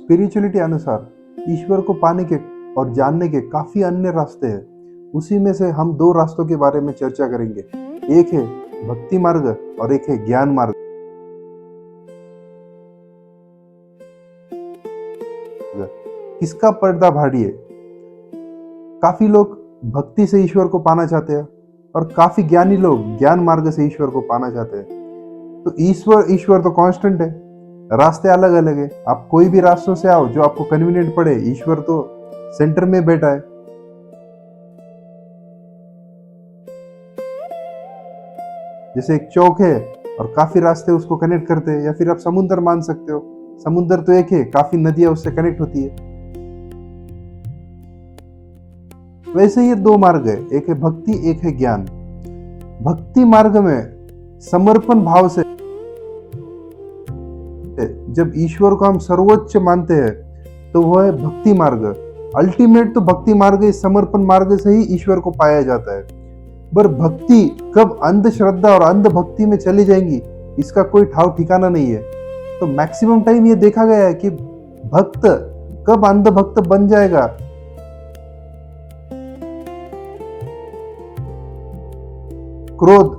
Spirituality अनुसार ईश्वर को पाने के और जानने के काफी अन्य रास्ते हैं। उसी में से हम दो रास्तों के बारे में चर्चा करेंगे। एक है भक्ति मार्ग और एक है ज्ञान मार्ग। किसका पर्दा भारी है? काफी लोग भक्ति से ईश्वर को पाना चाहते हैं और काफी ज्ञानी लोग ज्ञान मार्ग से ईश्वर को पाना चाहते हैं। तो ईश्वर तो कांस्टेंट है, रास्ते अलग अलग है। आप कोई भी रास्तों से आओ जो आपको कन्वीनियंट पड़े, ईश्वर तो सेंटर में बैठा है। जैसे एक चौक है और काफी रास्ते उसको कनेक्ट करते हैं, या फिर आप समुद्र मान सकते हो। समुद्र तो एक है, काफी नदियां उससे कनेक्ट होती है। वैसे ये दो मार्ग है, एक है भक्ति, एक है ज्ञान। भक्ति मार्ग में समर्पण भाव से जब ईश्वर को हम सर्वोच्च मानते हैं तो वह है भक्ति मार्ग। अल्टीमेट तो भक्ति मार्ग, इस समर्पण मार्ग से ही ईश्वर को पाया जाता है। पर भक्ति कब अंधश्रद्धा और अंध भक्ति में चली जाएंगी, इसका कोई ठाव ठिकाना नहीं है। तो मैक्सिमम टाइम ये देखा गया है कि भक्त कब अंध भक्त बन जाएगा, क्रोध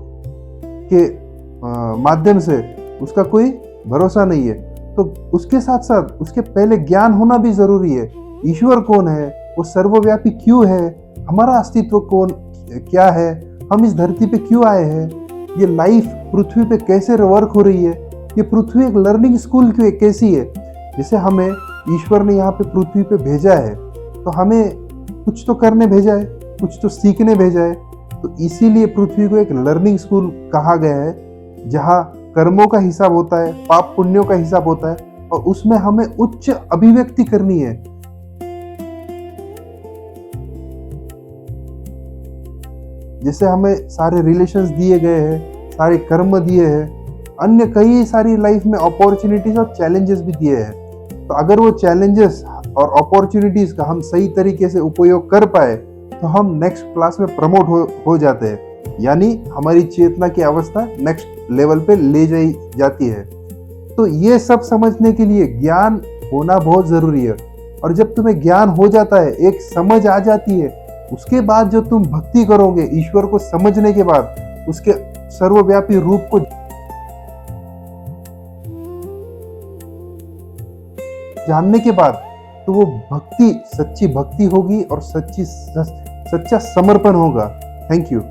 के माध्यम से, उसका कोई भरोसा नहीं है। तो उसके साथ साथ उसके पहले ज्ञान होना भी जरूरी है। ईश्वर कौन है, वो सर्वव्यापी क्यों है, हमारा अस्तित्व कौन क्या है, हम इस धरती पे क्यों आए हैं, ये लाइफ पृथ्वी पे कैसे वर्क हो रही है, ये पृथ्वी एक लर्निंग स्कूल क्यों कैसी है। जैसे हमें ईश्वर ने यहाँ पे पृथ्वी पे भेजा है तो हमें कुछ तो करने भेजा है, कुछ तो सीखने भेजा है। तो इसीलिए पृथ्वी को एक लर्निंग स्कूल कहा गया है, जहाँ कर्मों का हिसाब होता है, पाप पुण्यों का हिसाब होता है, और उसमें हमें उच्च अभिव्यक्ति करनी है। जैसे हमें सारे रिलेशंस दिए गए हैं, सारे कर्म दिए हैं, अन्य कई सारी लाइफ में अपॉर्चुनिटीज और चैलेंजेस भी दिए हैं। तो अगर वो चैलेंजेस और अपॉर्चुनिटीज का हम सही तरीके से उपयोग कर पाए तो हम नेक्स्ट क्लास में प्रमोट हो जाते हैं, यानी हमारी चेतना की अवस्था नेक्स्ट लेवल पे ले जाई जाती है। तो ये सब समझने के लिए ज्ञान होना बहुत जरूरी है। और जब तुम्हें ज्ञान हो जाता है, एक समझ आ जाती है, उसके बाद जो तुम भक्ति करोगे, ईश्वर को समझने के बाद, उसके सर्वव्यापी रूप को जानने के बाद, तो वो भक्ति सच्ची भक्ति होगी और सच्चा समर्पण होगा। Thank you.